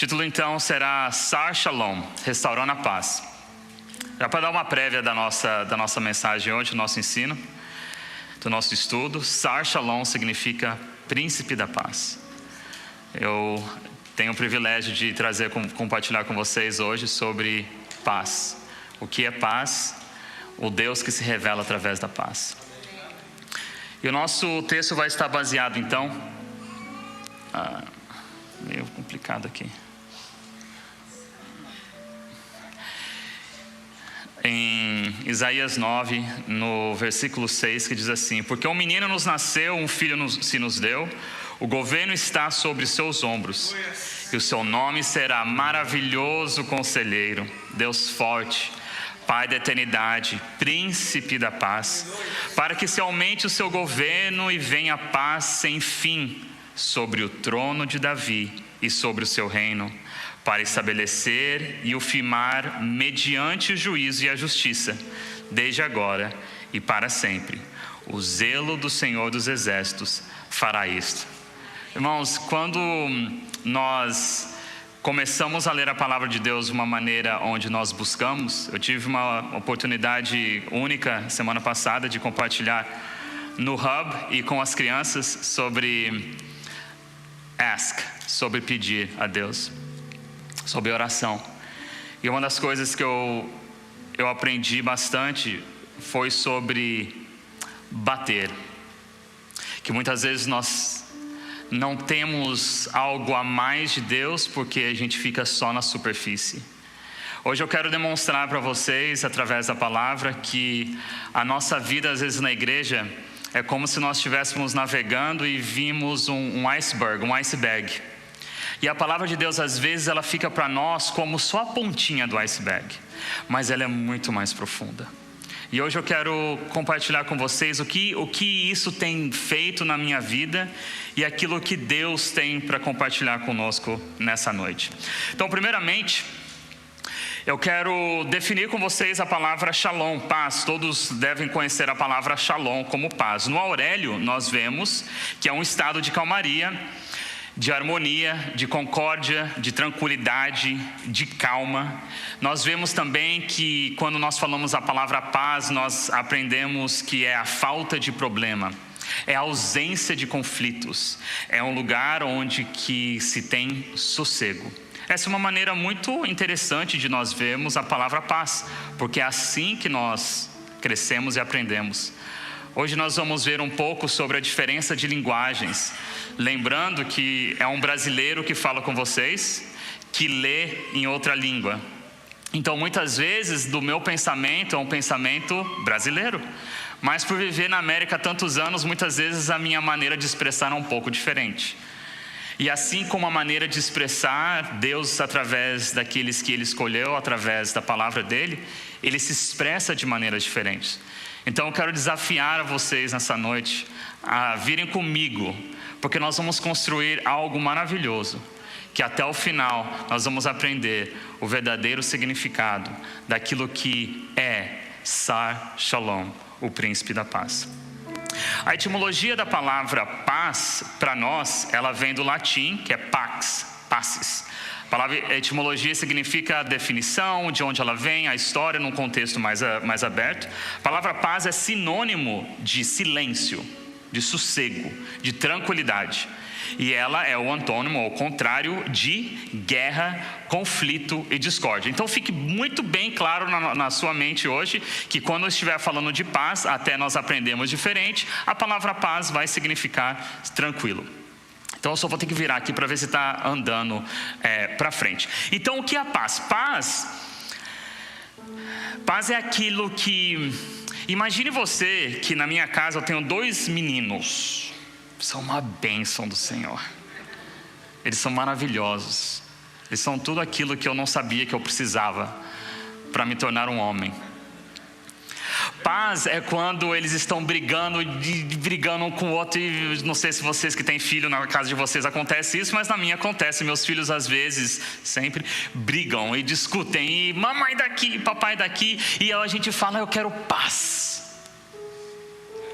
título então será Sar Shalom, restaurando a paz. Já para dar uma prévia da nossa mensagem hoje, do nosso ensino, do nosso estudo, Sar Shalom significa príncipe da paz. Eu tenho o privilégio de compartilhar com vocês hoje sobre paz. O que é paz? O Deus que se revela através da paz. E o nosso texto vai estar baseado então, meio complicado aqui, em Isaías 9, no versículo 6, que diz assim: porque um menino nos nasceu, um filho se nos deu, o governo está sobre seus ombros, e o seu nome será Maravilhoso Conselheiro, Deus Forte, Pai da Eternidade, Príncipe da Paz, para que se aumente o seu governo e venha paz sem fim sobre o trono de Davi e sobre o seu reino, para estabelecer e o firmar mediante o juízo e a justiça, desde agora e para sempre. O zelo do Senhor dos Exércitos fará isto. Irmãos, quando nós começamos a ler a palavra de Deus de uma maneira onde nós buscamos, eu tive uma oportunidade única semana passada de compartilhar no Hub e com as crianças sobre sobre pedir a Deus, sobre oração. E uma das coisas que eu aprendi bastante foi sobre bater. Que muitas vezes nós não temos algo a mais de Deus porque a gente fica só na superfície. Hoje eu quero demonstrar para vocês, através da palavra, que a nossa vida, às vezes na igreja, é como se nós estivéssemos navegando e vimos um iceberg. E a palavra de Deus, às vezes, ela fica para nós como só a pontinha do iceberg, mas ela é muito mais profunda. E hoje eu quero compartilhar com vocês o que isso tem feito na minha vida e aquilo que Deus tem para compartilhar conosco nessa noite. Então, primeiramente, eu quero definir com vocês a palavra shalom, paz. Todos devem conhecer a palavra shalom como paz. No Aurélio, nós vemos que é um estado de calmaria, de harmonia, de concórdia, de tranquilidade, de calma. Nós vemos também que quando nós falamos a palavra paz, nós aprendemos que é a falta de problema, é a ausência de conflitos, é um lugar onde que se tem sossego. Essa é uma maneira muito interessante de nós vermos a palavra paz, porque é assim que nós crescemos e aprendemos. Hoje nós vamos ver um pouco sobre a diferença de linguagens, lembrando que é um brasileiro que fala com vocês, que lê em outra língua. Então muitas vezes do meu pensamento é um pensamento brasileiro, mas por viver na América há tantos anos, muitas vezes a minha maneira de expressar é um pouco diferente. E assim como a maneira de expressar Deus através daqueles que Ele escolheu, através da palavra dEle, Ele se expressa de maneiras diferentes. Então eu quero desafiar a vocês nessa noite a virem comigo, porque nós vamos construir algo maravilhoso, que até o final nós vamos aprender o verdadeiro significado daquilo que é Sar Shalom, o príncipe da paz. A etimologia da palavra paz, para nós, ela vem do latim, que é pax, passes. A palavra etimologia significa a definição, de onde ela vem, a história num contexto mais aberto. A palavra paz é sinônimo de silêncio, de sossego, de tranquilidade. E ela é o antônimo, ou contrário, de guerra, conflito e discórdia. Então fique muito bem claro na sua mente hoje que quando eu estiver falando de paz, até nós aprendemos diferente, a palavra paz vai significar tranquilo. Então eu só vou ter que virar aqui para ver se está andando para frente. Então o que é a paz? Paz é aquilo que... Imagine você que na minha casa eu tenho 2 meninos. São uma bênção do Senhor. Eles são maravilhosos. Eles são tudo aquilo que eu não sabia que eu precisava para me tornar um homem. Paz é quando eles estão brigando um com o outro. E não sei se vocês que têm filho na casa de vocês acontece isso, mas na minha acontece. Meus filhos às vezes sempre brigam e discutem. E mamãe daqui, papai daqui. E a gente fala, eu quero paz.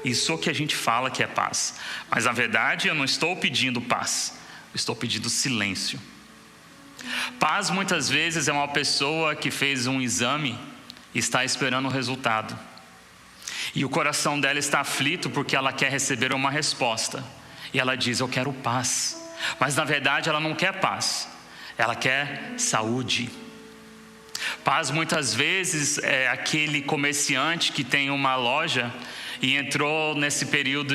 Isso que a gente fala que é paz. Mas na verdade eu não estou pedindo paz. Eu estou pedindo silêncio. Paz muitas vezes é uma pessoa que fez um exame e está esperando o resultado. E o coração dela está aflito porque ela quer receber uma resposta. E ela diz: eu quero paz. Mas na verdade ela não quer paz, ela quer saúde. Paz muitas vezes é aquele comerciante que tem uma loja e entrou nesse período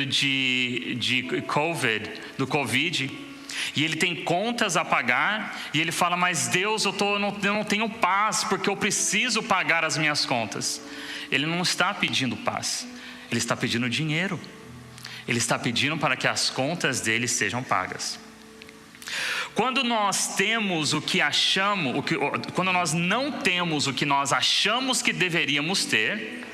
do Covid, e ele tem contas a pagar, e ele fala: mas Deus, eu não tenho paz, porque eu preciso pagar as minhas contas. Ele não está pedindo paz, ele está pedindo dinheiro. Ele está pedindo para que as contas dele sejam pagas. Quando nós temos o que achamos, quando nós não temos o que nós achamos que deveríamos ter,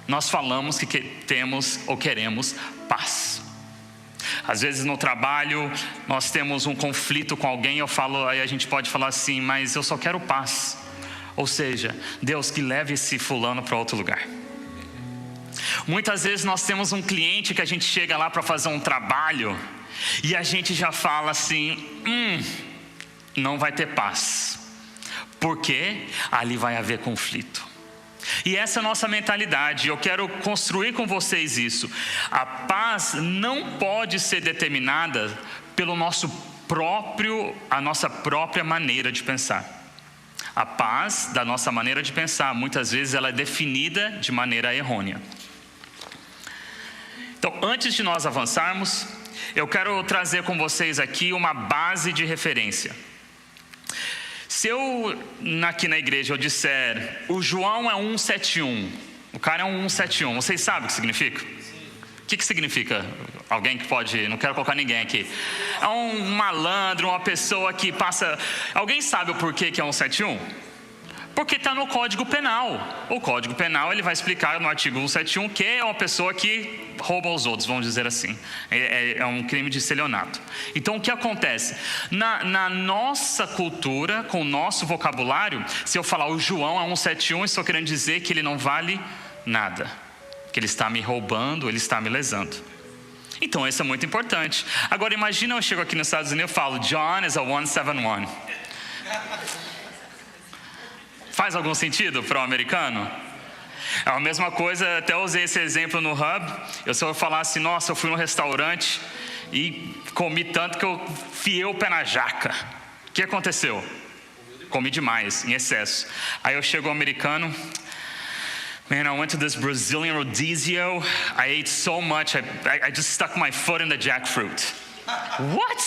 nós falamos que temos ou queremos paz. Às vezes no trabalho nós temos um conflito com alguém, aí a gente pode falar assim: mas eu só quero paz. Ou seja, Deus, que leve esse fulano para outro lugar. Muitas vezes nós temos um cliente que a gente chega lá para fazer um trabalho e a gente já fala assim: não vai ter paz, porque ali vai haver conflito. E essa é a nossa mentalidade. Eu quero construir com vocês isso. A paz não pode ser determinada pelo a nossa própria maneira de pensar. A paz da nossa maneira de pensar, muitas vezes ela é definida de maneira errônea. Então, antes de nós avançarmos, eu quero trazer com vocês aqui uma base de referência. Se eu, aqui na igreja, eu disser: o João é 171, o cara é um 171, vocês sabem o que significa? O que significa? Alguém que pode, não quero colocar ninguém aqui. É um malandro, uma pessoa que passa... Alguém sabe o porquê que é 171? Porque está no Código Penal. O Código Penal, ele vai explicar no artigo 171 que é uma pessoa que rouba os outros, vamos dizer assim. É um crime de estelionato. Então, o que acontece? Na nossa cultura, com o nosso vocabulário, se eu falar o João é 171, estou querendo dizer que ele não vale nada. Que ele está me roubando, ele está me lesando. Então, isso é muito importante. Agora, imagina eu chego aqui nos Estados Unidos e eu falo: John is a 171. Faz algum sentido para o americano? É a mesma coisa, até usei esse exemplo no Hub. Eu só vou falar assim: nossa, eu fui num restaurante e comi tanto que eu fiei o pé na jaca. O que aconteceu? Comi demais, em excesso. Aí eu chego ao americano: man, I went to this Brazilian rodizio. I ate so much, I just stuck my foot in the jackfruit. What?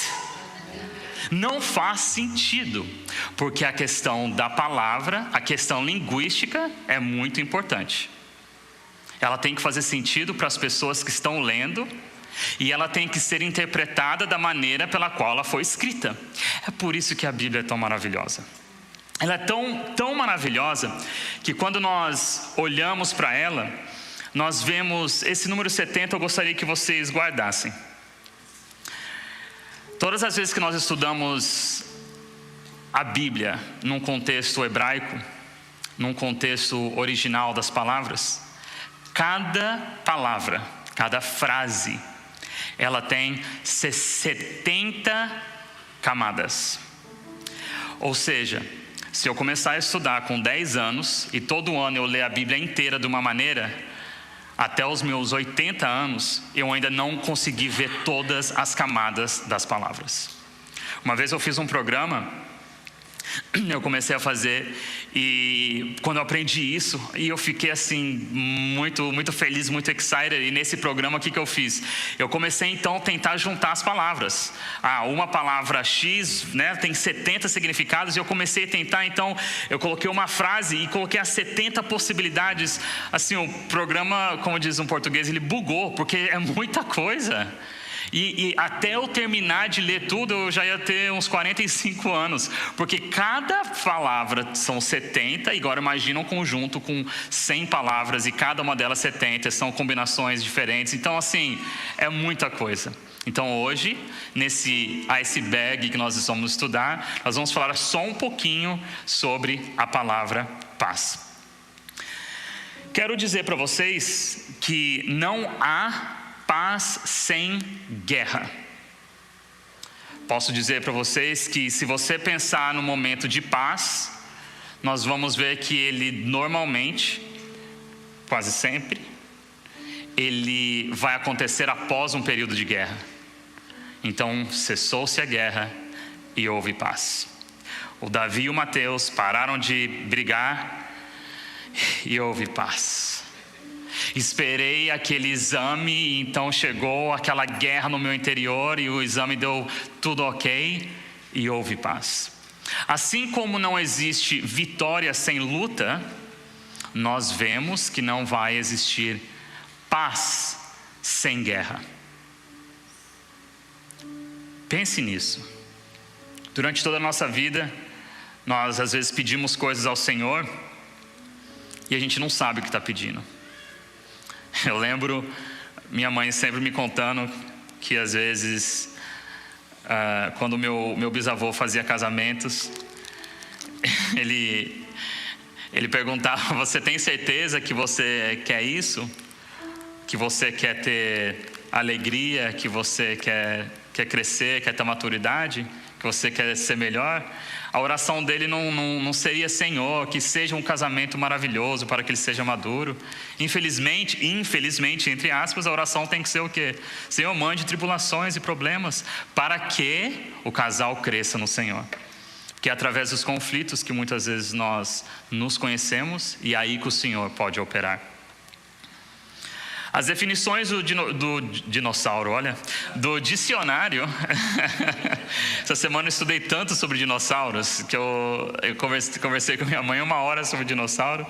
Não faz sentido, porque a questão da palavra, a questão linguística é muito importante. Ela tem que fazer sentido para as pessoas que estão lendo, e ela tem que ser interpretada da maneira pela qual ela foi escrita. É por isso que a Bíblia é tão maravilhosa. Ela é tão maravilhosa que quando nós olhamos para ela, nós vemos esse número 70. Eu gostaria que vocês guardassem. Todas as vezes que nós estudamos a Bíblia num contexto hebraico, num contexto original das palavras, cada palavra, cada frase, ela tem 70 camadas. Ou seja, se eu começar a estudar com 10 anos e todo ano eu ler a Bíblia inteira de uma maneira, até os meus 80 anos, eu ainda não consegui ver todas as camadas das palavras. Uma vez eu fiz um programa, eu comecei a fazer, e quando eu aprendi isso, e eu fiquei assim, muito feliz, muito excited, e nesse programa o que eu fiz? Eu comecei então a tentar juntar as palavras. Uma palavra X, né, tem 70 significados, e eu comecei a tentar, então, eu coloquei uma frase e coloquei as 70 possibilidades. Assim, o programa, como diz um português, ele bugou, porque é muita coisa. E até eu terminar de ler tudo, eu já ia ter uns 45 anos. Porque cada palavra são 70, e agora imagina um conjunto com 100 palavras, e cada uma delas 70, são combinações diferentes. Então, assim, é muita coisa. Então, hoje, nesse iceberg que nós vamos estudar, nós vamos falar só um pouquinho sobre a palavra paz. Quero dizer para vocês que não há paz sem guerra. Posso dizer para vocês que se você pensar no momento de paz, nós vamos ver que ele normalmente, quase sempre, ele vai acontecer após um período de guerra. Então, cessou-se a guerra e houve paz. O Davi e o Mateus pararam de brigar e houve paz. Esperei aquele exame e então chegou aquela guerra no meu interior e o exame deu tudo ok e houve paz. Assim como não existe vitória sem luta, nós vemos que não vai existir paz sem guerra. Pense nisso. Durante toda a nossa vida, nós às vezes pedimos coisas ao Senhor e a gente não sabe o que está pedindo. Eu lembro minha mãe sempre me contando que às vezes, quando meu bisavô fazia casamentos, ele perguntava: você tem certeza que você quer isso? Que você quer ter alegria? Que você quer crescer, quer ter maturidade? Que você quer ser melhor? A oração dele não seria: Senhor, que seja um casamento maravilhoso para que ele seja maduro. Infelizmente, entre aspas, a oração tem que ser o quê? Senhor, mande tribulações e problemas para que o casal cresça no Senhor. Porque é através dos conflitos que muitas vezes nós nos conhecemos e é aí que o Senhor pode operar. As definições do dinossauro, do dicionário. Essa semana eu estudei tanto sobre dinossauros que eu conversei com minha mãe 1 hora sobre dinossauro.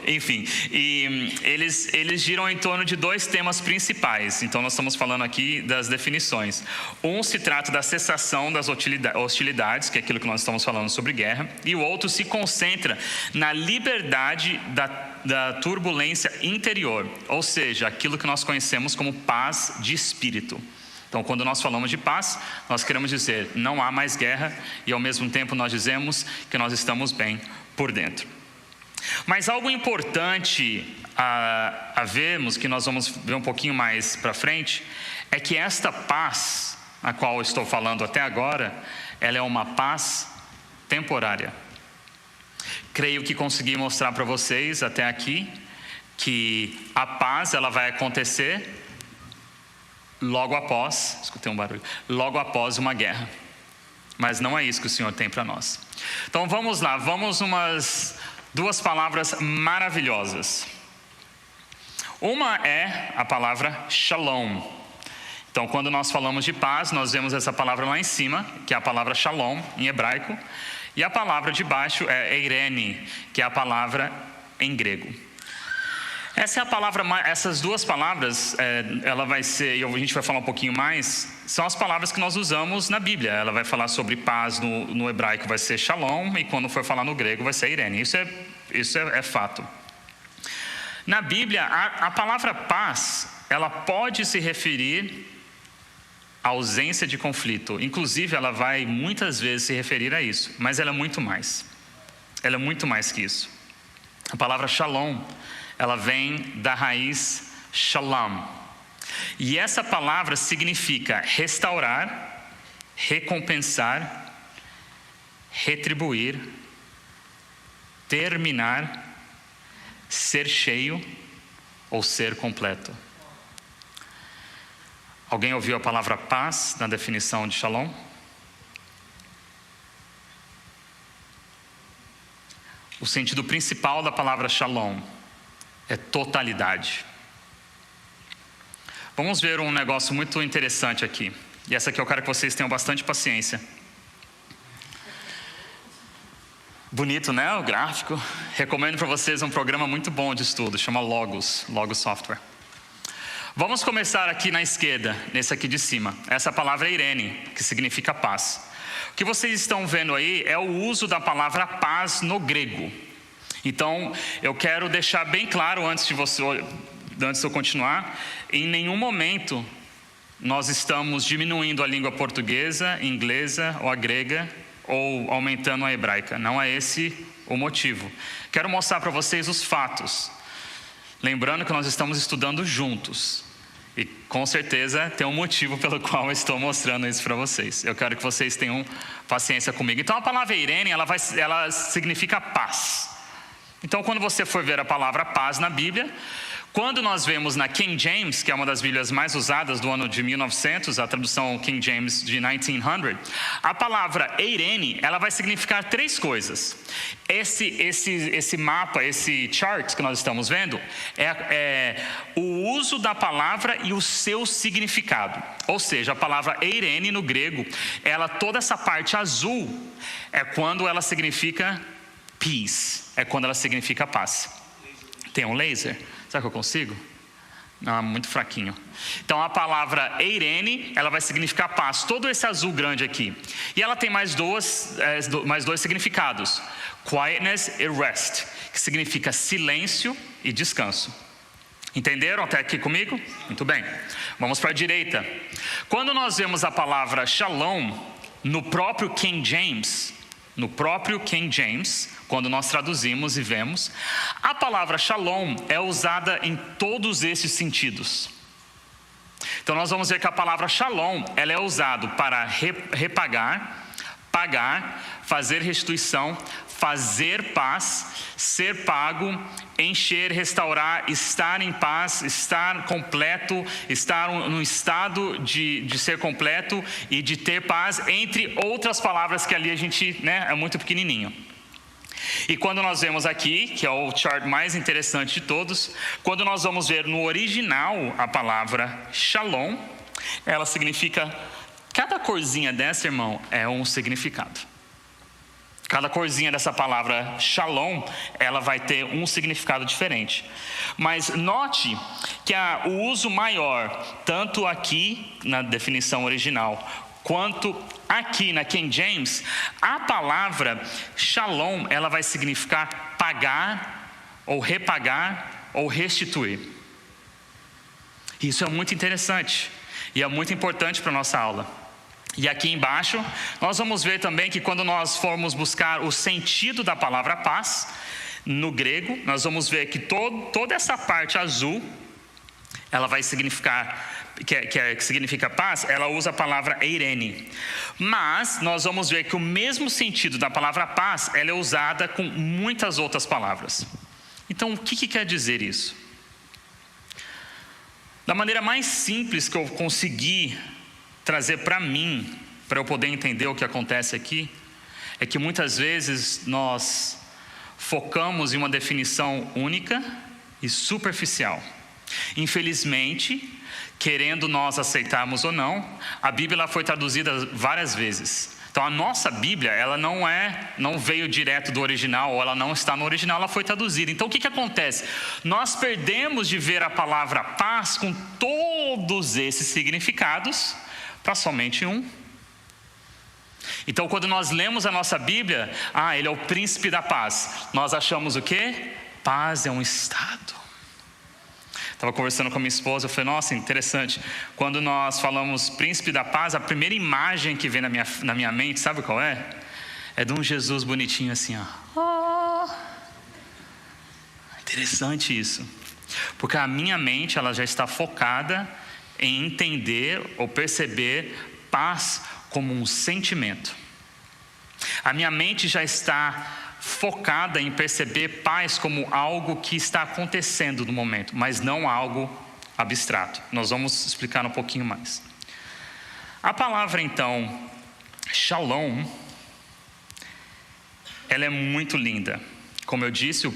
Enfim, e eles giram em torno de 2 temas principais. Então nós estamos falando aqui das definições. Um se trata da cessação das hostilidades, que é aquilo que nós estamos falando sobre guerra, e o outro se concentra na liberdade da turbulência interior, ou seja, aquilo que nós conhecemos como paz de espírito. Então, quando nós falamos de paz, nós queremos dizer: não há mais guerra, e ao mesmo tempo nós dizemos que nós estamos bem por dentro. Mas algo importante a vermos, que nós vamos ver um pouquinho mais para frente, é que esta paz, a qual eu estou falando até agora, ela é uma paz temporária. Creio que consegui mostrar para vocês até aqui que a paz ela vai acontecer logo após, escutei um barulho, logo após uma guerra. Mas não é isso que o Senhor tem para nós. Então vamos lá, vamos umas 2 palavras maravilhosas. Uma é a palavra shalom. Então quando nós falamos de paz, nós vemos essa palavra lá em cima, que é a palavra shalom em hebraico. E a palavra de baixo é eirene, que é a palavra em grego. Essa é a palavra, essas 2 palavras, ela vai ser, e a gente vai falar um pouquinho mais, são as palavras que nós usamos na Bíblia. Ela vai falar sobre paz no hebraico, vai ser shalom, e quando for falar no grego vai ser eirene. Isso é fato. Na Bíblia, a palavra paz, ela pode se referir à ausência de conflito. Inclusive, ela vai muitas vezes se referir a isso, mas ela é muito mais. Ela é muito mais que isso. A palavra shalom, ela vem da raiz shalom. E essa palavra significa restaurar, recompensar, retribuir, terminar, ser cheio ou ser completo. Alguém ouviu a palavra paz na definição de shalom? O sentido principal da palavra shalom é totalidade. Vamos ver um negócio muito interessante aqui. E essa aqui eu quero que vocês tenham bastante paciência. Bonito, né? O gráfico. Recomendo para vocês um programa muito bom de estudo, chama Logos Software. Vamos começar aqui na esquerda, nesse aqui de cima. Essa palavra é eirene, que significa paz. O que vocês estão vendo aí é o uso da palavra paz no grego. Então, eu quero deixar bem claro antes de eu continuar, em nenhum momento nós estamos diminuindo a língua portuguesa, inglesa ou a grega, ou aumentando a hebraica. Não é esse o motivo. Quero mostrar para vocês os fatos. Lembrando que nós estamos estudando juntos. E com certeza tem um motivo pelo qual eu estou mostrando isso para vocês. Eu quero que vocês tenham paciência comigo. Então a palavra eirene, ela significa paz. Então quando você for ver a palavra paz na Bíblia, quando nós vemos na King James, que é uma das Bíblias mais usadas do ano de 1900, a tradução King James de 1900, a palavra eirene, ela vai significar 3 coisas. Esse mapa, esse chart que nós estamos vendo, é o uso da palavra e o seu significado. Ou seja, a palavra eirene no grego, toda essa parte azul é quando ela significa peace, é quando ela significa paz. Tem um laser? Será que eu consigo? Não, muito fraquinho. Então a palavra eirene, ela vai significar paz. Todo esse azul grande aqui. E ela tem mais dois significados. Quietness e rest, que significa silêncio e descanso. Entenderam até aqui comigo? Muito bem. Vamos para a direita. Quando nós vemos a palavra shalom no próprio King James, quando nós traduzimos e vemos, a palavra shalom é usada em todos esses sentidos. Então nós vamos ver que a palavra shalom, ela é usada para repagar, pagar, fazer restituição, fazer paz, ser pago, encher, restaurar, estar em paz, estar completo, estar no estado de ser completo e de ter paz, entre outras palavras que ali a gente, é muito pequenininho. E quando nós vemos aqui, que é o chart mais interessante de todos, quando nós vamos ver no original a palavra shalom, ela significa, cada corzinha dessa, irmão, é um significado. Cada corzinha dessa palavra shalom, ela vai ter um significado diferente. Mas note que o uso maior, tanto aqui na definição original, quanto aqui na King James, a palavra shalom, ela vai significar pagar, ou repagar, ou restituir. Isso é muito interessante e é muito importante para a nossa aula. E aqui embaixo, nós vamos ver também que quando nós formos buscar o sentido da palavra paz, no grego, nós vamos ver que toda essa parte azul, ela vai significar, que significa paz, ela usa a palavra eirene. Mas nós vamos ver que o mesmo sentido da palavra paz, ela é usada com muitas outras palavras. Então, o que quer dizer isso? Da maneira mais simples que eu consegui trazer para mim, para eu poder entender o que acontece aqui, é que muitas vezes nós focamos em uma definição única e superficial. Infelizmente, querendo nós aceitarmos ou não, a Bíblia ela foi traduzida várias vezes. Então a nossa Bíblia, ela não veio direto do original, ou ela não está no original, ela foi traduzida. Então o que acontece? Nós perdemos de ver a palavra paz com todos esses significados, para somente um. Então quando nós lemos a nossa Bíblia, ele é o príncipe da paz, nós achamos o quê? Paz é um estado. Estava conversando com a minha esposa, eu falei, nossa, interessante, quando nós falamos príncipe da paz, a primeira imagem que vem na minha mente, sabe qual é? É de um Jesus bonitinho assim, ó. Interessante isso, porque a minha mente, ela já está focada em entender ou perceber paz como um sentimento. A minha mente já está focada em perceber paz como algo que está acontecendo no momento, mas não algo abstrato. Nós vamos explicar um pouquinho mais. A palavra então, shalom, ela é muito linda. Como eu disse, a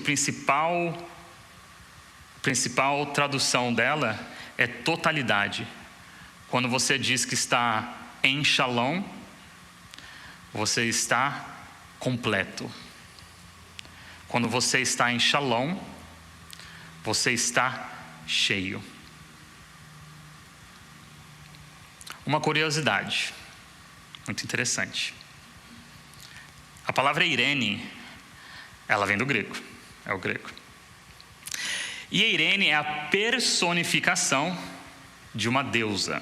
principal tradução dela é totalidade. Quando você diz que está em shalom, você está completo. Quando você está em shalom, você está cheio. Uma curiosidade muito interessante. A palavra eirene, ela vem do grego, é o grego. E eirene é a personificação de uma deusa.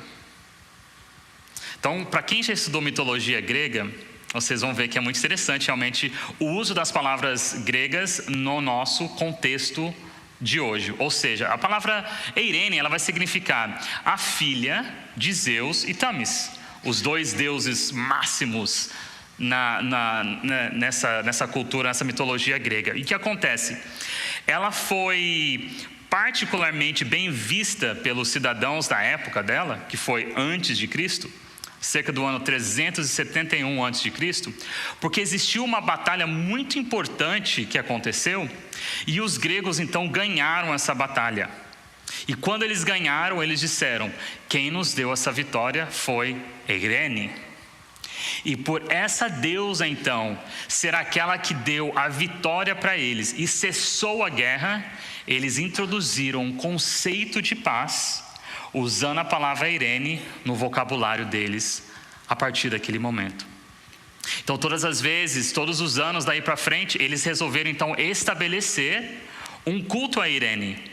Então, para quem já estudou mitologia grega, vocês vão ver que é muito interessante realmente o uso das palavras gregas no nosso contexto de hoje. Ou seja, a palavra Eirene, ela vai significar a filha de Zeus e Thames, os dois deuses máximos nessa cultura, nessa mitologia grega. E o que acontece? Ela foi particularmente bem vista pelos cidadãos da época dela, que foi antes de Cristo, cerca do ano 371 a.C., porque existiu uma batalha muito importante que aconteceu, e os gregos então ganharam essa batalha. E quando eles ganharam, eles disseram: quem nos deu essa vitória foi Eirene. E por essa deusa então ser aquela que deu a vitória para eles e cessou a guerra, eles introduziram um conceito de paz, usando a palavra Eirene no vocabulário deles a partir daquele momento. Então todas as vezes, todos os anos daí para frente, eles resolveram então estabelecer um culto a Eirene.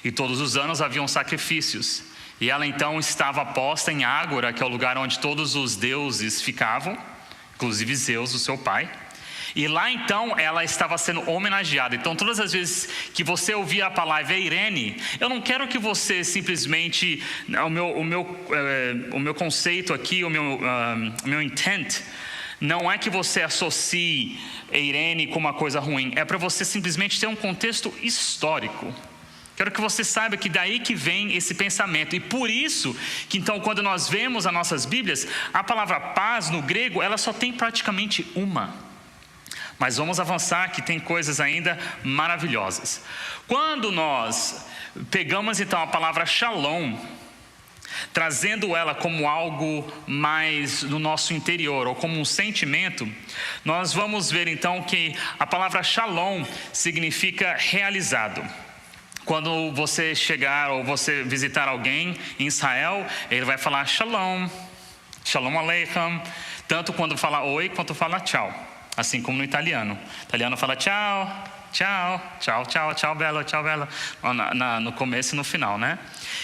E todos os anos haviam sacrifícios. E ela então estava posta em Ágora, que é o lugar onde todos os deuses ficavam, inclusive Zeus, o seu pai. E lá então ela estava sendo homenageada. Então todas as vezes que você ouvia a palavra Eirene, eu não quero que você simplesmente, o meu conceito aqui, o meu intent, não é que você associe Eirene com uma coisa ruim, é para você simplesmente ter um contexto histórico. Quero que você saiba que daí que vem esse pensamento. E por isso que então quando nós vemos as nossas Bíblias, a palavra paz no grego, ela só tem praticamente uma. Mas vamos avançar, que tem coisas ainda maravilhosas. Quando nós pegamos então a palavra shalom, trazendo ela como algo mais no nosso interior, ou como um sentimento, nós vamos ver então que a palavra shalom significa realizado. Quando você chegar ou você visitar alguém em Israel, ele vai falar shalom, shalom aleichem, tanto quando fala oi quanto fala tchau, assim como no italiano. O italiano fala tchau, tchau, tchau, tchau, tchau bella, no começo e no final, né?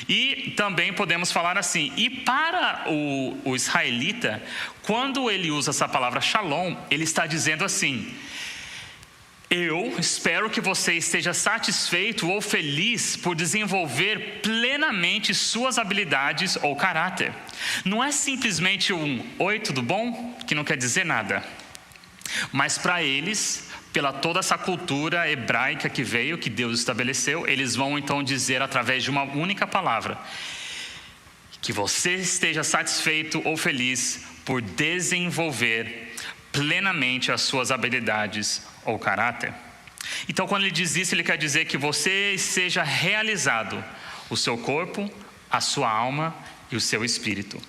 E também podemos falar assim, e para o israelita, quando ele usa essa palavra shalom, ele está dizendo assim: eu espero que você esteja satisfeito ou feliz por desenvolver plenamente suas habilidades ou caráter. Não é simplesmente um oi, tudo bom? Que não quer dizer nada. Mas para eles, pela toda essa cultura hebraica que veio, que Deus estabeleceu, eles vão então dizer através de uma única palavra: que você esteja satisfeito ou feliz por desenvolver plenamente as suas habilidades ou caráter. Então quando ele diz isso, ele quer dizer que você seja realizado, o seu corpo, a sua alma e o seu espírito.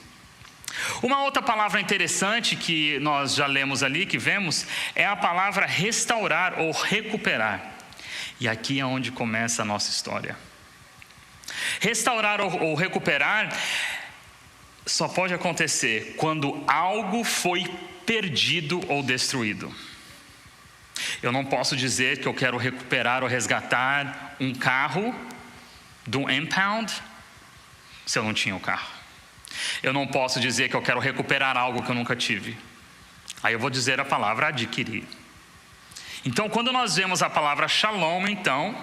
Uma outra palavra interessante que nós já lemos ali, que vemos, é a palavra restaurar ou recuperar. E aqui é onde começa a nossa história. Restaurar ou recuperar só pode acontecer quando algo foi perdido ou destruído. Eu não posso dizer que eu quero recuperar ou resgatar um carro do impound se eu não tinha o carro. Eu não posso dizer que eu quero recuperar algo que eu nunca tive. Aí eu vou dizer a palavra adquirir. Então, quando nós vemos a palavra shalom, então,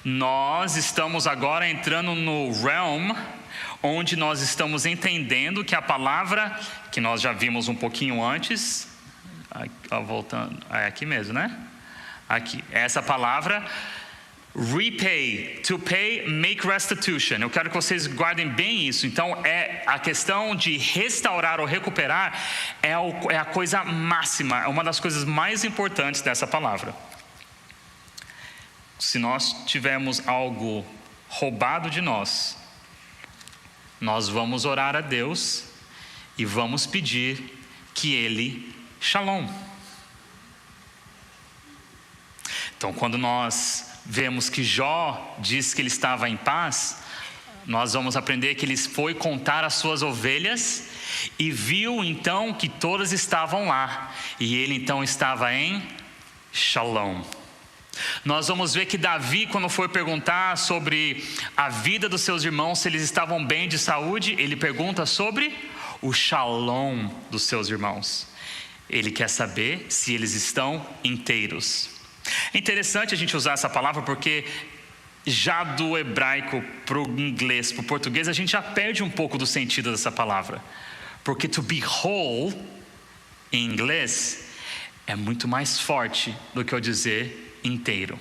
nós estamos agora entrando no realm onde nós estamos entendendo que a palavra, que nós já vimos um pouquinho antes, voltando, é aqui mesmo, né? Aqui, essa palavra, repay, to pay, make restitution. Eu quero que vocês guardem bem isso. Então, é a questão de restaurar ou recuperar é a coisa máxima, é uma das coisas mais importantes dessa palavra. Se nós tivermos algo roubado de nós, nós vamos orar a Deus e vamos pedir que Ele shalom. Então, quando nós vemos que Jó diz que ele estava em paz, nós vamos aprender que ele foi contar as suas ovelhas e viu então que todas estavam lá, e ele então estava em shalom. Nós vamos ver que Davi, quando foi perguntar sobre a vida dos seus irmãos, se eles estavam bem de saúde, ele pergunta sobre o shalom dos seus irmãos. Ele quer saber se eles estão inteiros. É interessante a gente usar essa palavra porque Já do hebraico para o inglês, para o português, a gente já perde um pouco do sentido dessa palavra. Porque to be whole, em inglês, é muito mais forte do que eu dizer inteiro.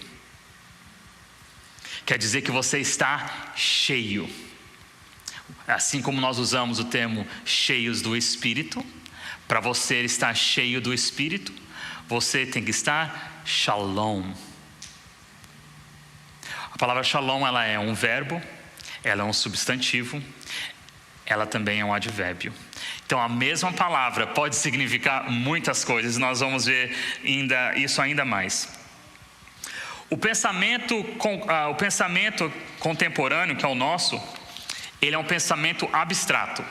Quer dizer que você está cheio. Assim como nós usamos o termo cheios do Espírito, para você estar cheio do Espírito, você tem que estar shalom. A palavra shalom, ela é um verbo, ela é um substantivo, ela também é um advérbio. Então a mesma palavra pode significar muitas coisas, nós vamos ver isso ainda mais. O pensamento contemporâneo, que é o nosso, ele é um pensamento abstrato.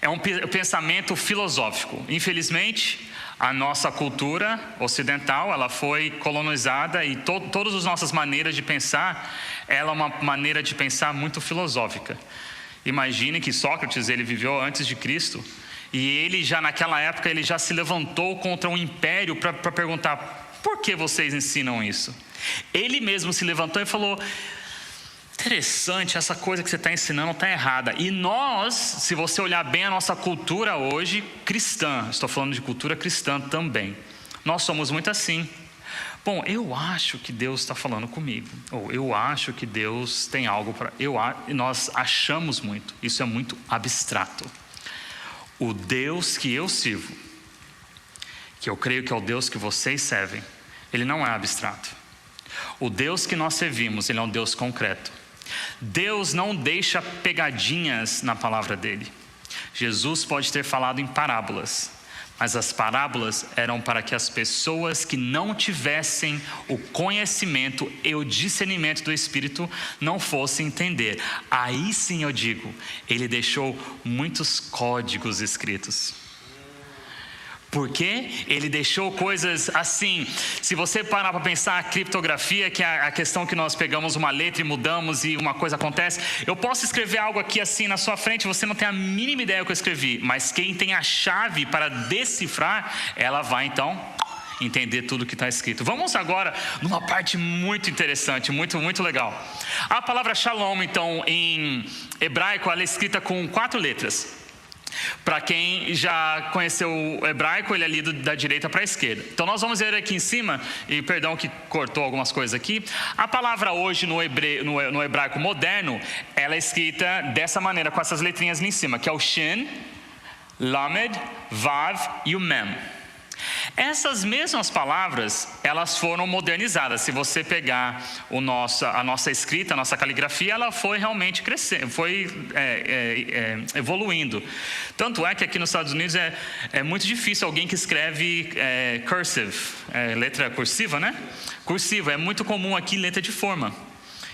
É um pensamento filosófico. Infelizmente, a nossa cultura ocidental, ela foi colonizada e todas as nossas maneiras de pensar, ela é uma maneira de pensar muito filosófica. Imagine que Sócrates, ele viveu antes de Cristo, e ele já naquela época, ele já se levantou contra um império para perguntar: por que vocês ensinam isso? Ele mesmo se levantou e falou: interessante, essa coisa que você está ensinando está errada. E nós, se você olhar bem a nossa cultura hoje, cristã, estou falando de cultura cristã também, nós somos muito assim. Bom, eu acho que Deus está falando comigo, ou eu acho que Deus tem algo para... E nós achamos muito, isso é muito abstrato. O Deus que eu sirvo, que eu creio que é o Deus que vocês servem, ele não é abstrato. O Deus que nós servimos, ele é um Deus concreto. Deus não deixa pegadinhas na palavra dele. Jesus pode ter falado em parábolas, mas as parábolas eram para que as pessoas que não tivessem o conhecimento e o discernimento do Espírito não fossem entender. Aí sim eu digo, ele deixou muitos códigos escritos. Porque ele deixou coisas assim. Se você parar para pensar, a criptografia, que é a questão que nós pegamos uma letra e mudamos e uma coisa acontece. Eu posso escrever algo aqui assim na sua frente, você não tem a mínima ideia do que eu escrevi, mas quem tem a chave para decifrar, ela vai então entender tudo que está escrito. Vamos agora numa parte muito interessante, muito, muito legal. A palavra shalom, então, em hebraico, ela é escrita com 4 letras. Para quem já conheceu o hebraico, ele é lido da direita para a esquerda. Então nós vamos ver aqui em cima, e perdão que cortou algumas coisas aqui, a palavra hoje no hebraico moderno, ela é escrita dessa maneira, com essas letrinhas ali em cima, que é o Shin, Lamed, Vav e o Mem. Essas mesmas palavras, elas foram modernizadas. Se você pegar a nossa escrita, a nossa caligrafia, ela foi realmente crescendo, foi evoluindo. Tanto é que aqui nos Estados Unidos é muito difícil alguém que escreve cursive, letra cursiva, né? Cursiva, é muito comum aqui letra de forma.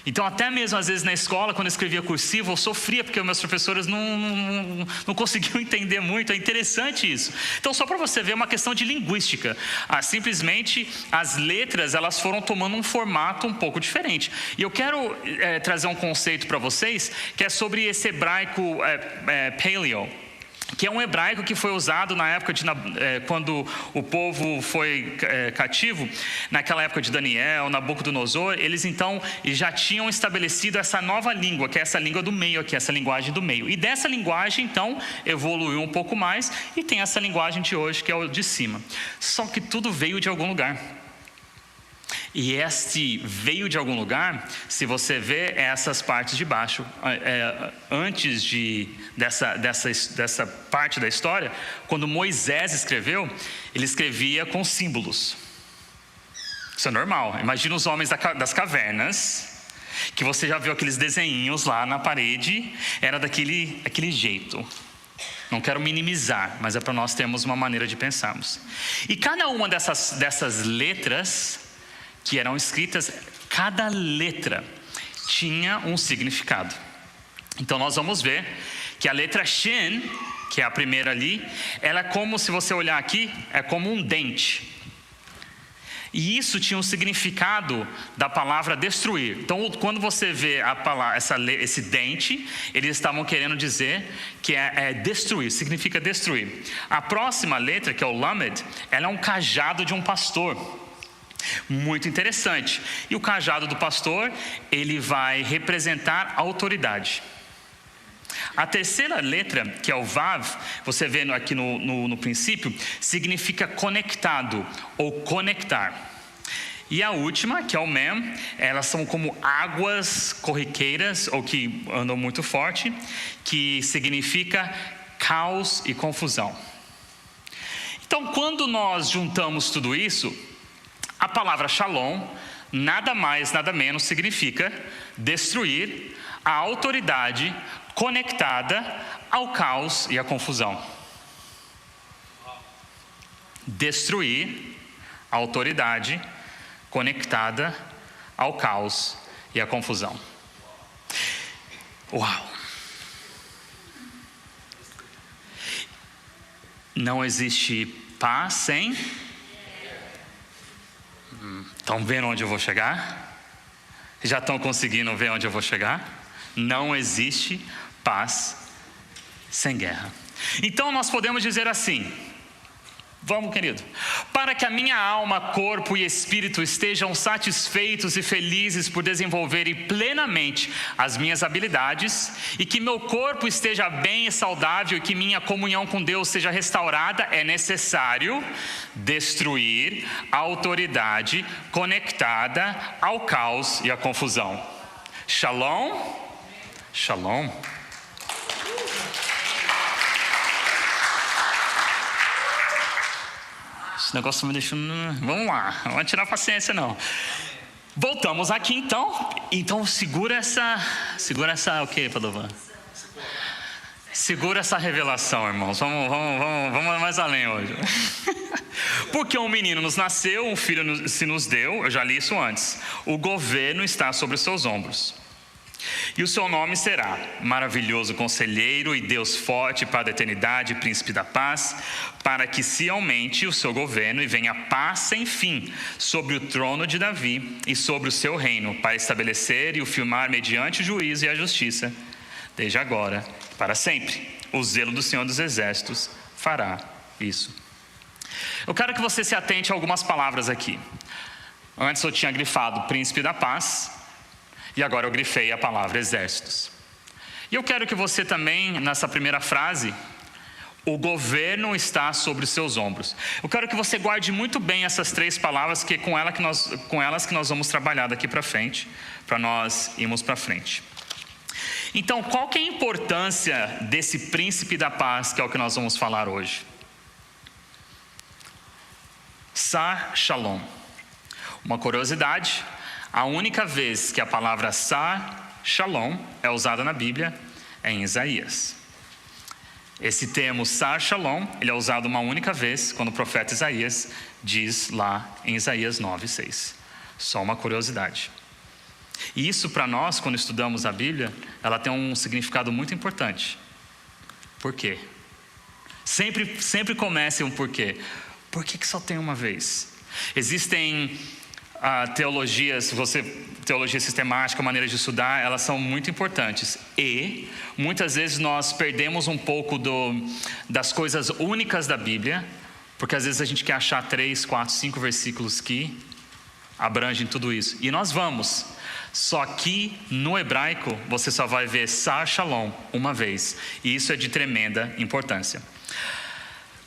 Então até mesmo às vezes na escola, quando eu escrevia cursivo, eu sofria porque meus professores não conseguiam entender muito. É interessante isso. Então só para você ver, é uma questão de linguística. Simplesmente as letras, elas foram tomando um formato um pouco diferente. E eu quero trazer um conceito para vocês, que é sobre esse hebraico paleo, que é um hebraico que foi usado na época quando o povo foi cativo, naquela época de Daniel, Nabucodonosor. Eles então já tinham estabelecido essa nova língua, que é essa língua do meio aqui, essa linguagem do meio. E dessa linguagem então evoluiu um pouco mais e tem essa linguagem de hoje, que é o de cima. Só que tudo veio de algum lugar. E este veio de algum lugar, se você vê essas partes de baixo, antes dessa parte da história, quando Moisés escreveu, ele escrevia com símbolos. Isso é normal. Imagina os homens das cavernas, que você já viu aqueles desenhinhos lá na parede, era daquele jeito. Não quero minimizar, mas é para nós termos uma maneira de pensarmos. E cada uma dessas letras que eram escritas, cada letra tinha um significado. Então nós vamos ver que a letra Shin, que é a primeira ali, ela é como, se você olhar aqui, é como um dente. E isso tinha um significado da palavra destruir. Então quando você vê a palavra, esse dente, eles estavam querendo dizer que é destruir, significa destruir. A próxima letra, que é o Lamed, ela é um cajado de um pastor. Muito interessante. E o cajado do pastor, ele vai representar a autoridade. A terceira letra, que é o Vav, você vê aqui no princípio, significa conectado ou conectar. E a última, que é o Mem, elas são como águas corriqueiras ou que andam muito forte, que significa caos e confusão. Então, quando nós juntamos tudo isso, a palavra Shalom, nada mais, nada menos, significa destruir a autoridade conectada ao caos e à confusão. Destruir a autoridade conectada ao caos e à confusão. Uau! Não existe paz sem... Estão vendo onde eu vou chegar? Já estão conseguindo ver onde eu vou chegar? Não existe paz sem guerra. Então nós podemos dizer assim, vamos, querido, para que a minha alma, corpo e espírito estejam satisfeitos e felizes por desenvolverem plenamente as minhas habilidades, e que meu corpo esteja bem e saudável, e que minha comunhão com Deus seja restaurada, é necessário destruir a autoridade conectada ao caos e à confusão. Shalom? Shalom. Esse negócio me deixou... Vamos lá, não vai tirar a paciência não. Voltamos aqui então. Então segura essa... o quê, Padovan? Segura essa revelação, irmãos. Vamos mais além hoje. Porque um menino nos nasceu, um filho se nos deu. Eu já li isso antes. O governo está sobre os seus ombros. E o seu nome será Maravilhoso Conselheiro e Deus Forte para a eternidade, Príncipe da Paz, para que se aumente o seu governo e venha paz sem fim sobre o trono de Davi e sobre o seu reino, para estabelecer e o firmar mediante o juízo e a justiça, desde agora para sempre. O zelo do Senhor dos Exércitos fará isso. Eu quero que você se atente a algumas palavras aqui. Antes eu tinha grifado Príncipe da Paz, e agora eu grifei a palavra exércitos. E eu quero que você também, nessa primeira frase, o governo está sobre os seus ombros. Eu quero que você guarde muito bem essas três palavras, que é com elas que nós vamos trabalhar daqui para frente, para nós irmos para frente. Então, qual que é a importância desse príncipe da paz, que é o que nós vamos falar hoje? Sar Shalom. Uma curiosidade: a única vez que a palavra Sar Shalom é usada na Bíblia é em Isaías. Esse termo Sar Shalom, ele é usado uma única vez quando o profeta Isaías diz lá em Isaías 9:6. Só uma curiosidade. E isso para nós, quando estudamos a Bíblia, ela tem um significado muito importante. Por quê? Sempre comece um porquê. Por que só tem uma vez? Existem teologias, teologia sistemática, maneira de estudar, elas são muito importantes. E muitas vezes nós perdemos um pouco das coisas únicas da Bíblia, porque às vezes a gente quer achar 3, 4, 5 versículos que abrangem tudo isso. E nós vamos. Só que no hebraico você só vai ver Sar Shalom uma vez. E isso é de tremenda importância.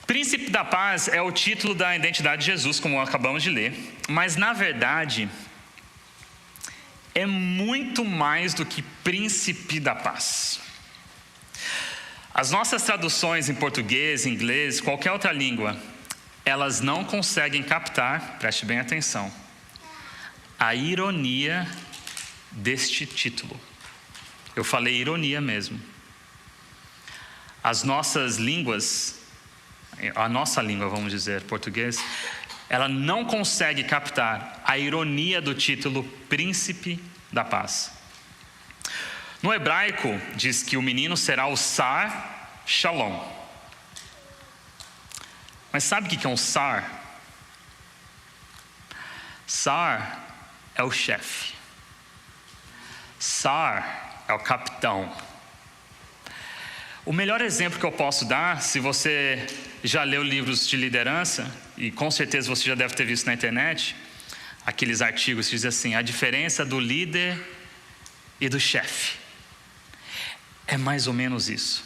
Príncipe da Paz é o título da identidade de Jesus, como acabamos de ler. Mas na verdade é muito mais do que Príncipe da Paz. As nossas traduções em português, inglês, qualquer outra língua, elas não conseguem captar, preste bem atenção, a ironia deste título. Eu falei ironia mesmo. As nossas línguas, a nossa língua, vamos dizer, português, ela não consegue captar a ironia do título Príncipe da Paz. No hebraico, diz que o menino será o Sar Shalom. Mas sabe o que é um Sar? Sar é o chefe. Sar é o capitão. O melhor exemplo que eu posso dar, se você já leu livros de liderança, e com certeza você já deve ter visto na internet, aqueles artigos que dizem assim, a diferença do líder e do chefe. É mais ou menos isso.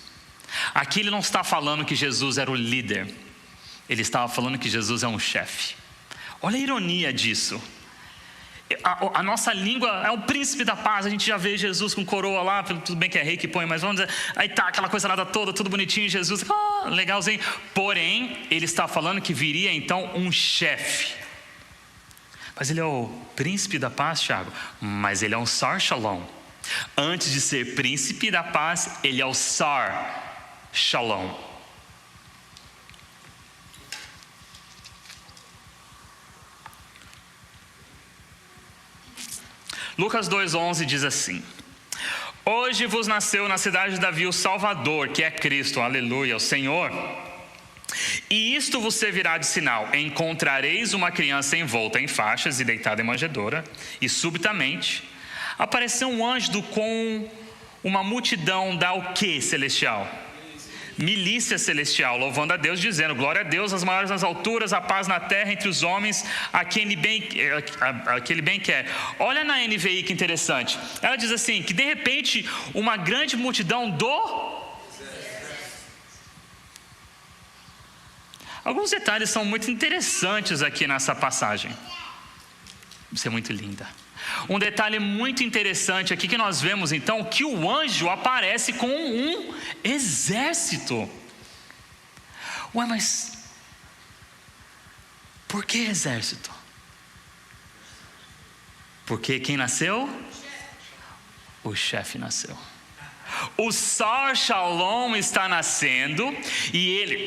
Aqui ele não está falando que Jesus era o líder, ele estava falando que Jesus é um chefe. Olha a ironia disso. A nossa língua é o príncipe da paz. A gente já vê Jesus com coroa lá, tudo bem que é rei que põe, mas vamos dizer, aí tá aquela coisa lá toda, tudo bonitinho, Jesus, legalzinho. Porém, ele está falando que viria então um chefe. Mas ele é o príncipe da paz, Tiago? Mas ele é um Sar Shalom. Antes de ser príncipe da paz, ele é o Sar Shalom. Lucas 2,11 diz assim: hoje vos nasceu na cidade de Davi o Salvador, que é Cristo, aleluia, o Senhor. E isto vos servirá de sinal: encontrareis uma criança envolta em faixas e deitada em manjedoura. E subitamente apareceu um anjo com uma multidão da o quê celestial? Milícia celestial, louvando a Deus, dizendo: glória a Deus nas maiores nas alturas, a paz na terra entre os homens, aquele bem quer. Olha na NVI que interessante. Ela diz assim, que de repente uma grande multidão Alguns detalhes são muito interessantes aqui nessa passagem. Isso é muito linda. Um detalhe muito interessante aqui que nós vemos então, que o anjo aparece com um exército. Ué, mas por que exército? Porque quem nasceu? O chefe nasceu. O Sar Shalom está nascendo e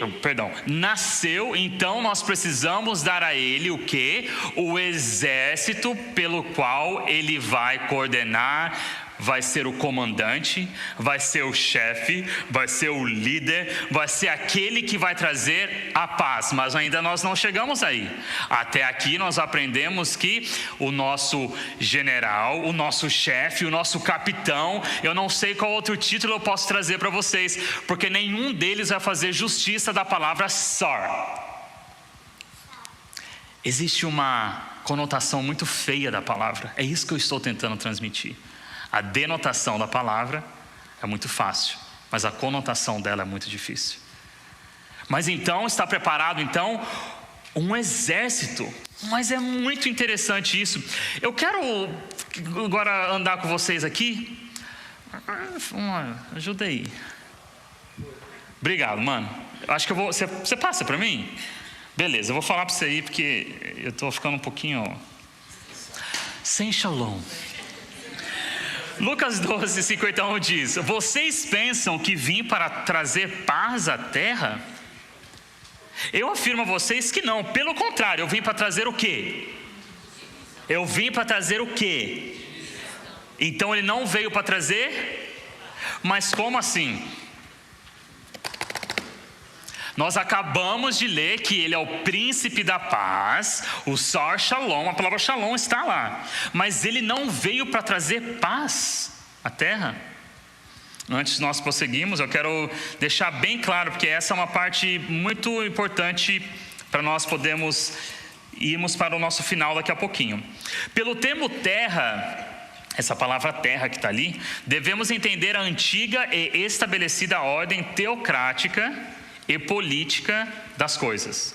nasceu, então nós precisamos dar a ele o quê? O exército pelo qual ele vai coordenar, vai ser o comandante, vai ser o chefe, vai ser o líder, vai ser aquele que vai trazer a paz. Mas ainda nós não chegamos aí. Até aqui nós aprendemos que o nosso general, o nosso chefe, o nosso capitão, eu não sei qual outro título eu posso trazer para vocês, porque nenhum deles vai fazer justiça da palavra Sar. Existe uma conotação muito feia da palavra, é isso que eu estou tentando transmitir. A denotação da palavra é muito fácil, mas a conotação dela é muito difícil. Mas então, está preparado então um exército. Mas é muito interessante isso. Eu quero agora andar com vocês aqui. Ajuda aí. Obrigado, mano. Acho que eu vou. Você passa para mim? Beleza, eu vou falar para você aí, porque eu estou ficando um pouquinho sem shalom. Lucas 12:51 diz: vocês pensam que vim para trazer paz à terra? Eu afirmo a vocês que não, pelo contrário, eu vim para trazer o quê? Eu vim para trazer o quê? Então ele não veio para trazer? Mas como assim? Nós acabamos de ler que ele é o príncipe da paz, o Sar Shalom, a palavra Shalom está lá. Mas ele não veio para trazer paz à terra. Antes de nós prosseguirmos, eu quero deixar bem claro, porque essa é uma parte muito importante para nós podermos irmos para o nosso final daqui a pouquinho. Pelo termo terra, essa palavra terra que está ali, devemos entender a antiga e estabelecida ordem teocrática e política das coisas.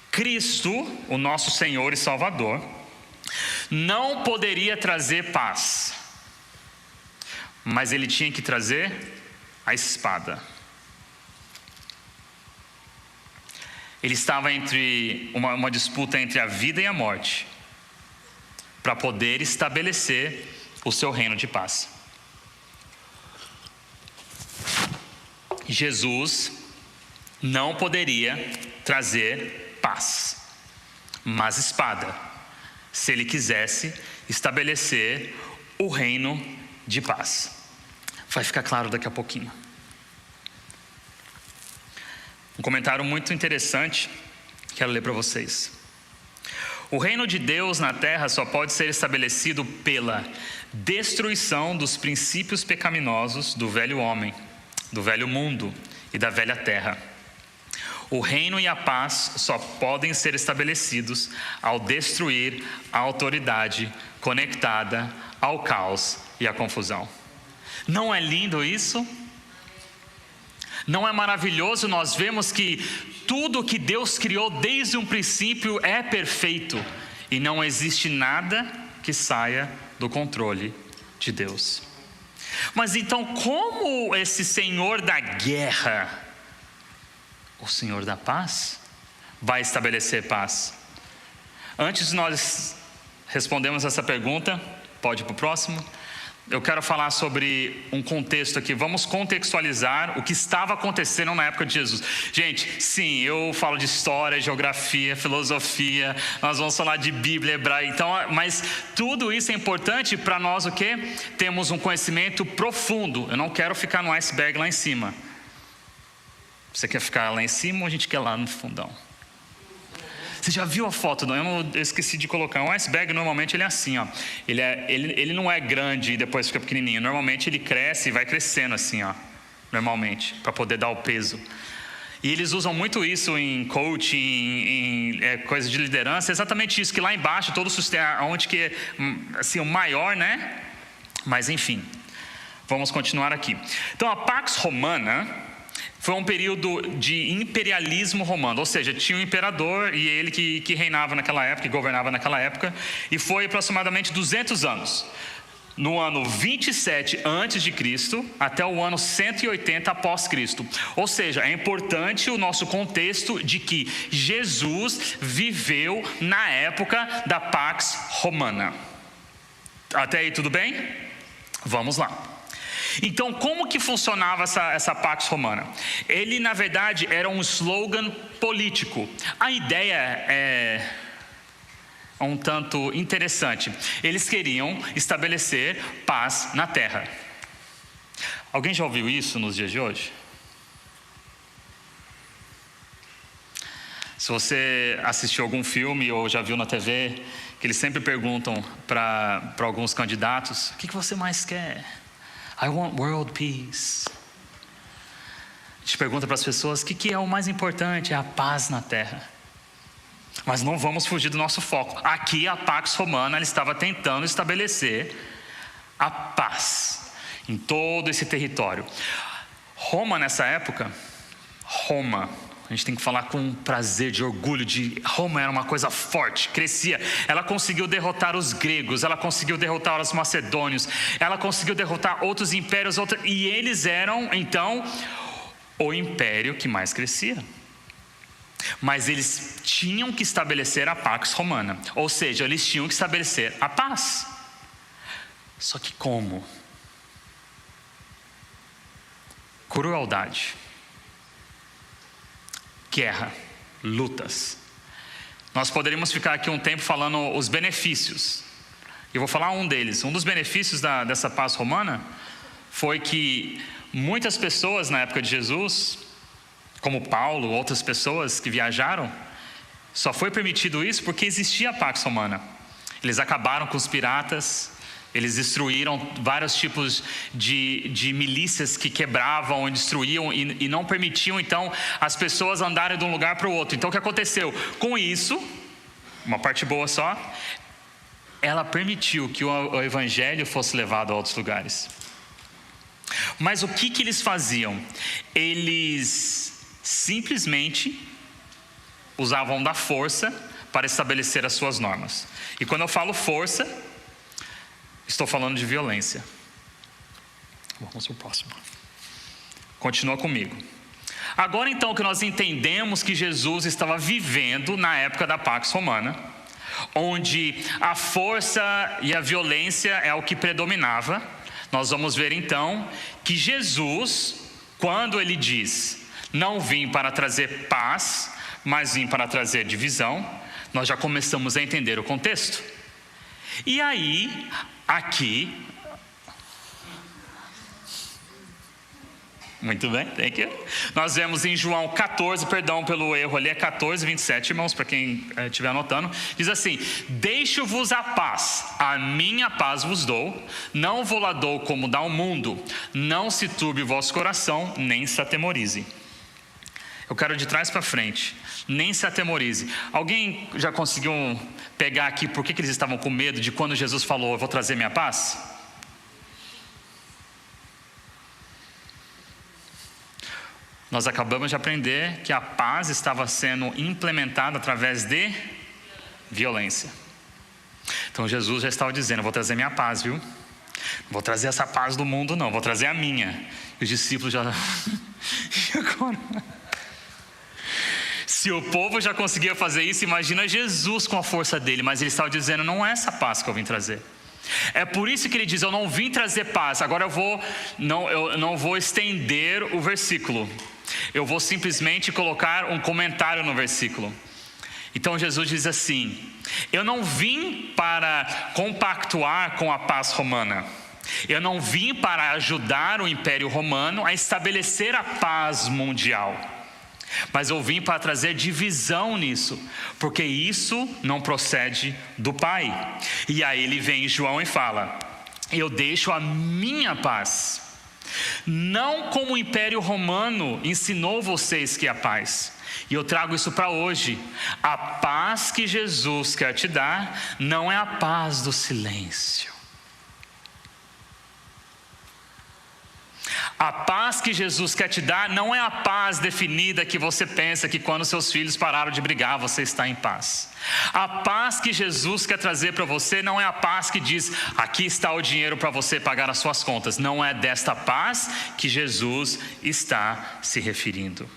Cristo, o nosso Senhor e Salvador, não poderia trazer paz, mas ele tinha que trazer a espada. Ele estava entre uma disputa entre a vida e a morte, para poder estabelecer o seu reino de paz. Jesus não poderia trazer paz, mas espada, se ele quisesse estabelecer o reino de paz. Vai ficar claro daqui a pouquinho. Um comentário muito interessante, quero ler para vocês. O reino de Deus na terra só pode ser estabelecido pela destruição dos princípios pecaminosos do velho homem, do velho mundo e da velha terra. O reino e a paz só podem ser estabelecidos ao destruir a autoridade conectada ao caos e à confusão. Não é lindo isso? Não é maravilhoso nós vemos que tudo que Deus criou desde um princípio é perfeito e não existe nada que saia do controle de Deus. Mas então, como esse Senhor da guerra, o Senhor da paz, vai estabelecer paz? Antes de nós respondermos essa pergunta, pode ir para o próximo, eu quero falar sobre um contexto aqui. Vamos contextualizar o que estava acontecendo na época de Jesus. Gente, sim, eu falo de história, geografia, filosofia, nós vamos falar de Bíblia, hebraica, então, mas tudo isso é importante para nós, o quê? Temos um conhecimento profundo. Eu não quero ficar no iceberg lá em cima. Você quer ficar lá em cima ou a gente quer lá no fundão? Você já viu a foto? Eu esqueci de colocar. Um iceberg, normalmente, ele é assim, ó. Ele não é grande e depois fica pequenininho. Normalmente, ele cresce e vai crescendo assim, ó. Normalmente, para poder dar o peso. E eles usam muito isso em coaching, em coisa de liderança. É exatamente isso, que lá embaixo, todo o sistema, onde que é assim, o maior, né? Mas, enfim, vamos continuar aqui. Então, a Pax Romana foi um período de imperialismo romano, ou seja, tinha um imperador e ele que reinava naquela época, que governava naquela época, e foi aproximadamente 200 anos. No ano 27 a.C. até o ano 180 após Cristo. Ou seja, é importante o nosso contexto de que Jesus viveu na época da Pax Romana. Até aí tudo bem? Vamos lá. Então, como que funcionava essa Pax Romana? Ele, na verdade, era um slogan político. A ideia é um tanto interessante. Eles queriam estabelecer paz na terra. Alguém já ouviu isso nos dias de hoje? Se você assistiu algum filme ou já viu na TV, que eles sempre perguntam para alguns candidatos: o que você mais quer? I want world peace. A gente pergunta para as pessoas: o que é o mais importante? É a paz na terra. Mas não vamos fugir do nosso foco. Aqui a Pax Romana, ela estava tentando estabelecer a paz em todo esse território. Roma, nessa época, a gente tem que falar com prazer, de orgulho, de Roma era uma coisa forte, crescia. Ela conseguiu derrotar os gregos, ela conseguiu derrotar os macedônios, ela conseguiu derrotar outros impérios, e eles eram, então, o império que mais crescia. Mas eles tinham que estabelecer a Pax Romana, ou seja, eles tinham que estabelecer a paz. Só que como? Crueldade, guerra, lutas. Nós poderíamos ficar aqui um tempo falando os benefícios. Eu vou falar um deles. Um dos benefícios dessa paz romana foi que muitas pessoas na época de Jesus, como Paulo, outras pessoas que viajaram, só foi permitido isso porque existia a Pax Romana. Eles acabaram com os piratas, eles destruíram vários tipos de milícias que quebravam, destruíam e não permitiam, então, as pessoas andarem de um lugar para o outro. Então, o que aconteceu? Com isso, uma parte boa só, ela permitiu que o evangelho fosse levado a outros lugares. Mas o que eles faziam? Eles simplesmente usavam da força para estabelecer as suas normas. E quando eu falo força, estou falando de violência. Vamos para o próximo. Continua comigo. Agora então que nós entendemos que Jesus estava vivendo na época da Pax Romana, onde a força e a violência é o que predominava, nós vamos ver então que Jesus, quando ele diz: não vim para trazer paz, mas vim para trazer divisão, nós já começamos a entender o contexto. E aí, aqui, muito bem, thank you. Nós vemos em João 14, perdão pelo erro ali, é 14, 27, irmãos, para quem estiver anotando, diz assim: deixo-vos a paz, a minha paz vos dou, não vou lá dou como dá o mundo, não se turbe o vosso coração, nem se atemorize. Eu quero de trás para frente. Nem se atemorize. Alguém já conseguiu pegar aqui por que eles estavam com medo de quando Jesus falou, eu vou trazer minha paz? Nós acabamos de aprender que a paz estava sendo implementada através de violência. Então Jesus já estava dizendo, eu vou trazer minha paz, viu? Não vou trazer essa paz do mundo não, vou trazer a minha. E os discípulos já... E agora? Se o povo já conseguia fazer isso, imagina Jesus com a força dele. Mas ele estava dizendo, não é essa paz que eu vim trazer. É por isso que ele diz, eu não vim trazer paz. Agora eu não vou estender o versículo. Eu vou simplesmente colocar um comentário no versículo. Então Jesus diz assim, eu não vim para compactuar com a paz romana. Eu não vim para ajudar o Império Romano a estabelecer a paz mundial. Mas eu vim para trazer divisão nisso, porque isso não procede do Pai. E aí ele vem em João e fala, eu deixo a minha paz. Não como o Império Romano ensinou vocês que é a paz. E eu trago isso para hoje. A paz que Jesus quer te dar não é a paz do silêncio. A paz que Jesus quer te dar não é a paz definida que você pensa que quando seus filhos pararam de brigar, você está em paz. A paz que Jesus quer trazer para você não é a paz que diz, aqui está o dinheiro para você pagar as suas contas. Não é desta paz que Jesus está se referindo.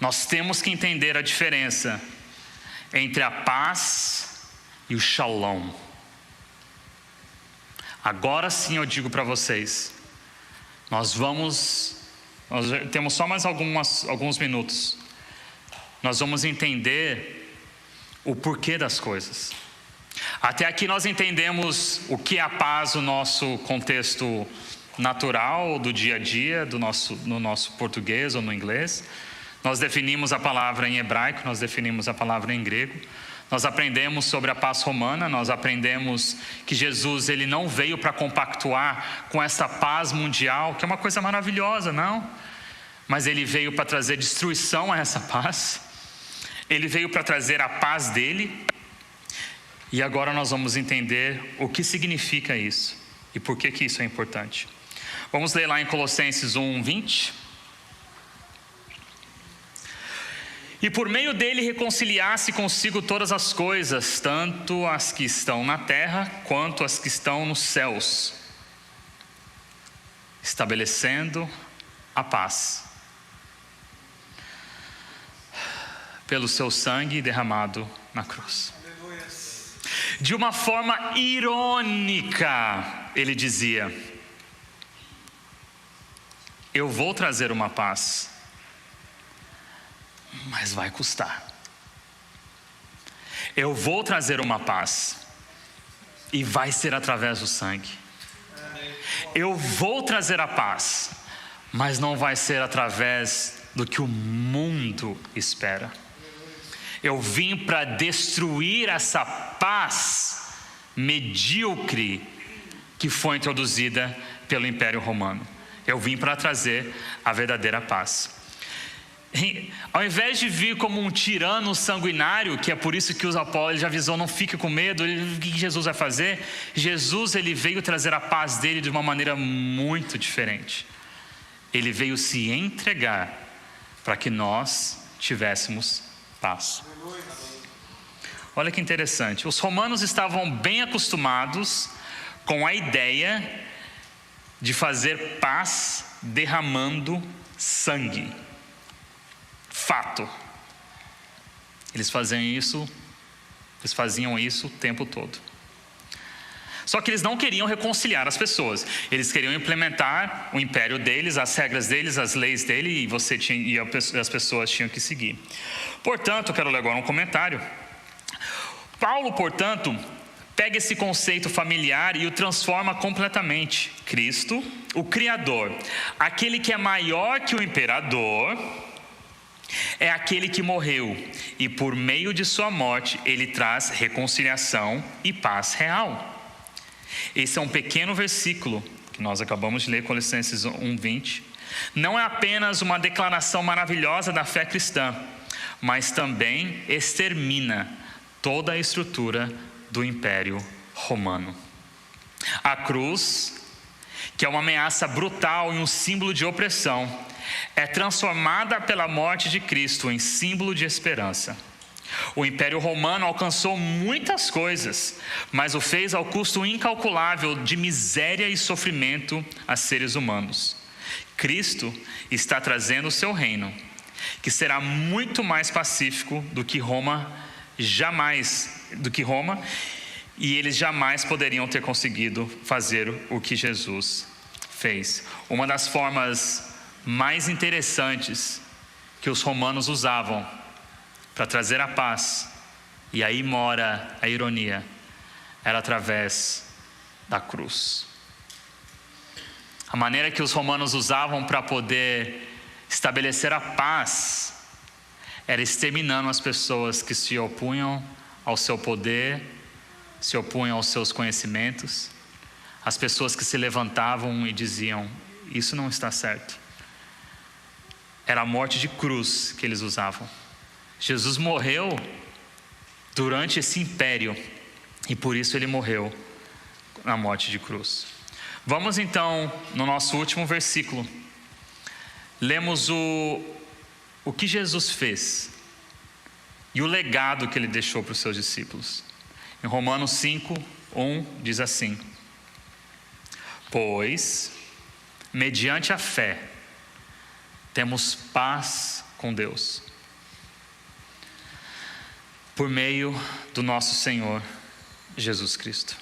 Nós temos que entender a diferença entre a paz e o shalom. Agora sim eu digo para vocês, nós temos só mais alguns minutos. Nós vamos entender o porquê das coisas. Até aqui nós entendemos o que é a paz no nosso contexto natural, do dia a dia, no nosso português ou no inglês. Nós definimos a palavra em hebraico, nós definimos a palavra em grego. Nós aprendemos sobre a paz romana, nós aprendemos que Jesus ele não veio para compactuar com essa paz mundial, que é uma coisa maravilhosa, não? Mas ele veio para trazer destruição a essa paz. Ele veio para trazer a paz dele. E agora nós vamos entender o que significa isso e por que isso é importante. Vamos ler lá em Colossenses 1:20. E por meio dele reconciliasse consigo todas as coisas, tanto as que estão na terra, quanto as que estão nos céus, estabelecendo a paz, pelo seu sangue derramado na cruz. De uma forma irônica, ele dizia, eu vou trazer uma paz, mas vai custar. Eu vou trazer uma paz e vai ser através do sangue. Eu vou trazer a paz, mas não vai ser através do que o mundo espera. Eu vim para destruir essa paz medíocre que foi introduzida pelo Império Romano. Eu vim para trazer a verdadeira paz. Ao invés de vir como um tirano sanguinário, que é por isso que os apóstolos já avisou, não fique com medo, o que Jesus vai fazer? Jesus ele veio trazer a paz dele de uma maneira muito diferente. Ele veio se entregar para que nós tivéssemos paz. Olha que interessante, os romanos estavam bem acostumados com a ideia de fazer paz derramando sangue. Fato. Eles faziam isso o tempo todo. Só que eles não queriam reconciliar as pessoas. Eles queriam implementar o império deles, as regras deles, as leis dele, e as pessoas tinham que seguir. Portanto, eu quero ler agora um comentário. Paulo, portanto, pega esse conceito familiar e o transforma completamente. Cristo, o Criador, aquele que é maior que o imperador, é aquele que morreu, e por meio de sua morte, ele traz reconciliação e paz real. Esse é um pequeno versículo que nós acabamos de ler, Colossenses 1:20, não é apenas uma declaração maravilhosa da fé cristã, mas também extermina toda a estrutura do Império Romano. A cruz, que é uma ameaça brutal e um símbolo de opressão, é transformada pela morte de Cristo em símbolo de esperança. O Império Romano alcançou muitas coisas, mas o fez ao custo incalculável de miséria e sofrimento a seres humanos. Cristo está trazendo o seu reino, que será muito mais pacífico do que Roma, e eles jamais poderiam ter conseguido fazer o que Jesus fez. Uma das formas mais interessantes que os romanos usavam para trazer a paz, e aí mora a ironia, era através da cruz. A maneira que os romanos usavam para poder estabelecer a paz era exterminando as pessoas que se opunham ao seu poder, se opunham aos seus conhecimentos, as pessoas que se levantavam e diziam: isso não está certo. Era a morte de cruz que eles usavam. Jesus morreu durante esse império, e por isso ele morreu na morte de cruz. Vamos então no nosso último versículo. Lemos o que Jesus fez e o legado que ele deixou para os seus discípulos. Em Romanos 5:1 diz assim: pois, mediante a fé, temos paz com Deus, por meio do nosso Senhor Jesus Cristo.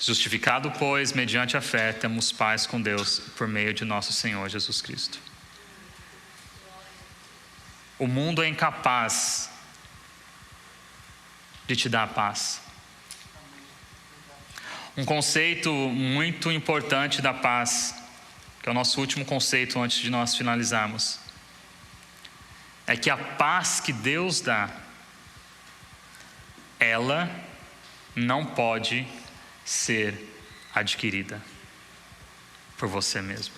Justificado, pois, mediante a fé, temos paz com Deus, por meio de nosso Senhor Jesus Cristo. O mundo é incapaz de te dar paz. Um conceito muito importante da paz, que é o nosso último conceito antes de nós finalizarmos, é que a paz que Deus dá, ela não pode ser adquirida por você mesmo.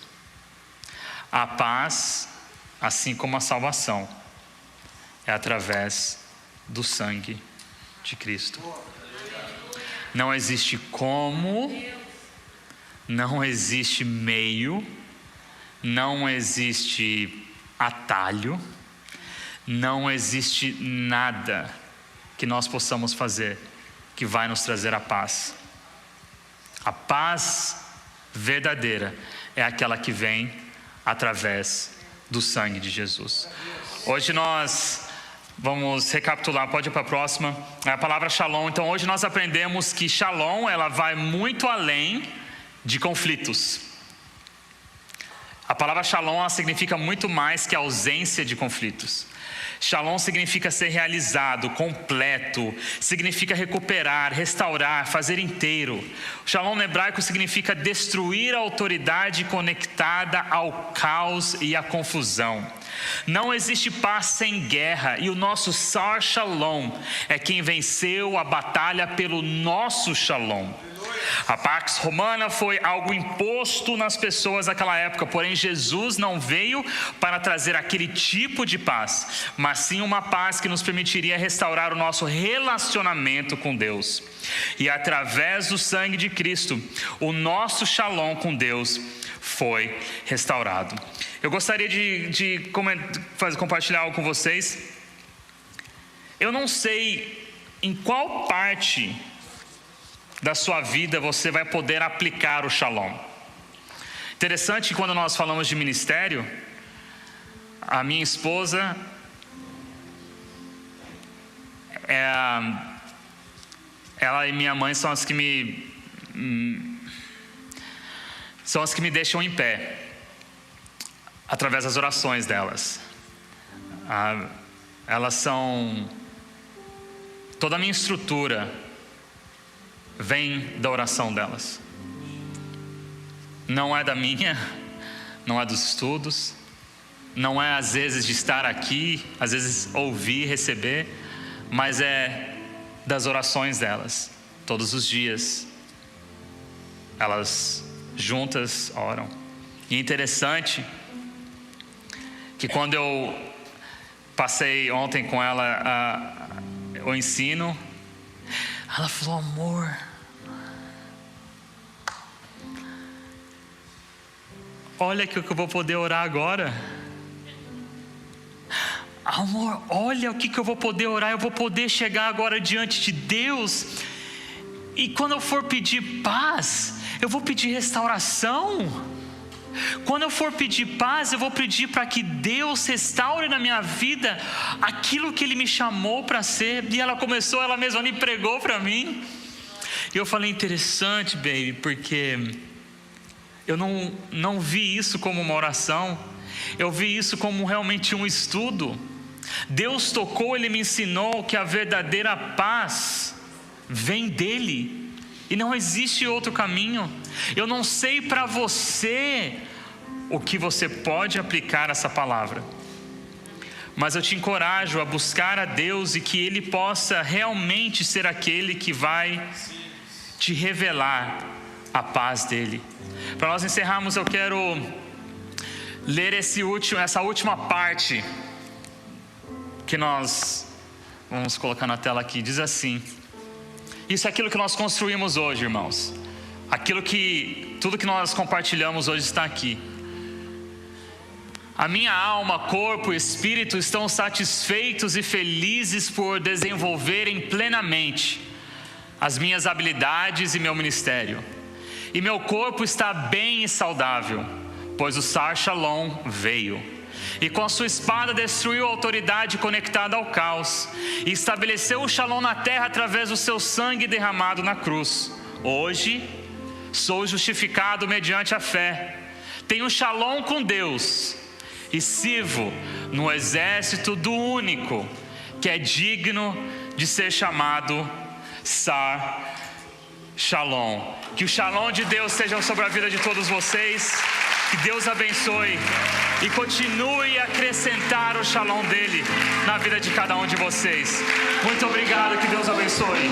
A paz, assim como a salvação, é através do sangue de Cristo. Não existe como, não existe meio, não existe atalho, não existe nada que nós possamos fazer que vai nos trazer a paz. A paz verdadeira é aquela que vem através do sangue de Jesus. Hoje nós vamos recapitular, pode ir para a próxima. É a palavra shalom. Então hoje nós aprendemos que shalom, ela vai muito além de conflitos. A palavra shalom, ela significa muito mais que a ausência de conflitos. Shalom significa ser realizado, completo, significa recuperar, restaurar, fazer inteiro. Shalom no hebraico significa destruir a autoridade conectada ao caos e à confusão. Não existe paz sem guerra, e o nosso Sar Shalom é quem venceu a batalha pelo nosso Shalom. A Pax Romana foi algo imposto nas pessoas daquela época, porém Jesus não veio para trazer aquele tipo de paz, mas sim uma paz que nos permitiria restaurar o nosso relacionamento com Deus. E através do sangue de Cristo, o nosso Shalom com Deus foi restaurado. Eu gostaria de compartilhar algo com vocês. Eu não sei em qual parte da sua vida você vai poder aplicar o Shalom. Interessante que quando nós falamos de ministério, a minha esposa ela e minha mãe são as que me deixam em pé através das orações delas. Elas são toda a minha estrutura vem da oração delas. Não é da minha, não é dos estudos, não é às vezes de estar aqui, às vezes ouvir, receber, mas é das orações delas, todos os dias. elas juntas oram. E é interessante que quando eu passei ontem com ela o ensino, ela falou: amor, olha o que eu vou poder orar agora. Amor, olha o que eu vou poder orar. Eu vou poder chegar agora diante de Deus, e quando eu for pedir paz, eu vou pedir restauração. Quando eu for pedir paz, eu vou pedir para que Deus restaure na minha vida aquilo que Ele me chamou para ser. E ela começou, ela mesma me pregou para mim. E eu falei: interessante, baby, porque eu não vi isso como uma oração, eu vi isso como realmente um estudo. Deus tocou, Ele me ensinou que a verdadeira paz vem dEle, e não existe outro caminho. Eu não sei para você o que você pode aplicar essa palavra, mas eu te encorajo a buscar a Deus, e que Ele possa realmente ser aquele que vai te revelar a paz dEle. Para nós encerrarmos, eu quero ler essa última parte que nós vamos colocar na tela aqui. Diz assim: isso é aquilo que nós construímos hoje, irmãos. Tudo que nós compartilhamos hoje está aqui. A minha alma, corpo e espírito estão satisfeitos e felizes por desenvolverem plenamente as minhas habilidades e meu ministério. E meu corpo está bem e saudável, pois o Sar Shalom veio, e com a sua espada destruiu a autoridade conectada ao caos, e estabeleceu o Shalom na terra através do seu sangue derramado na cruz. Hoje sou justificado mediante a fé, tenho Shalom com Deus, e sirvo no exército do único que é digno de ser chamado Sar Shalom. Que o Shalom de Deus seja sobre a vida de todos vocês. Que Deus abençoe e continue a acrescentar o Shalom dele na vida de cada um de vocês. Muito obrigado, que Deus abençoe.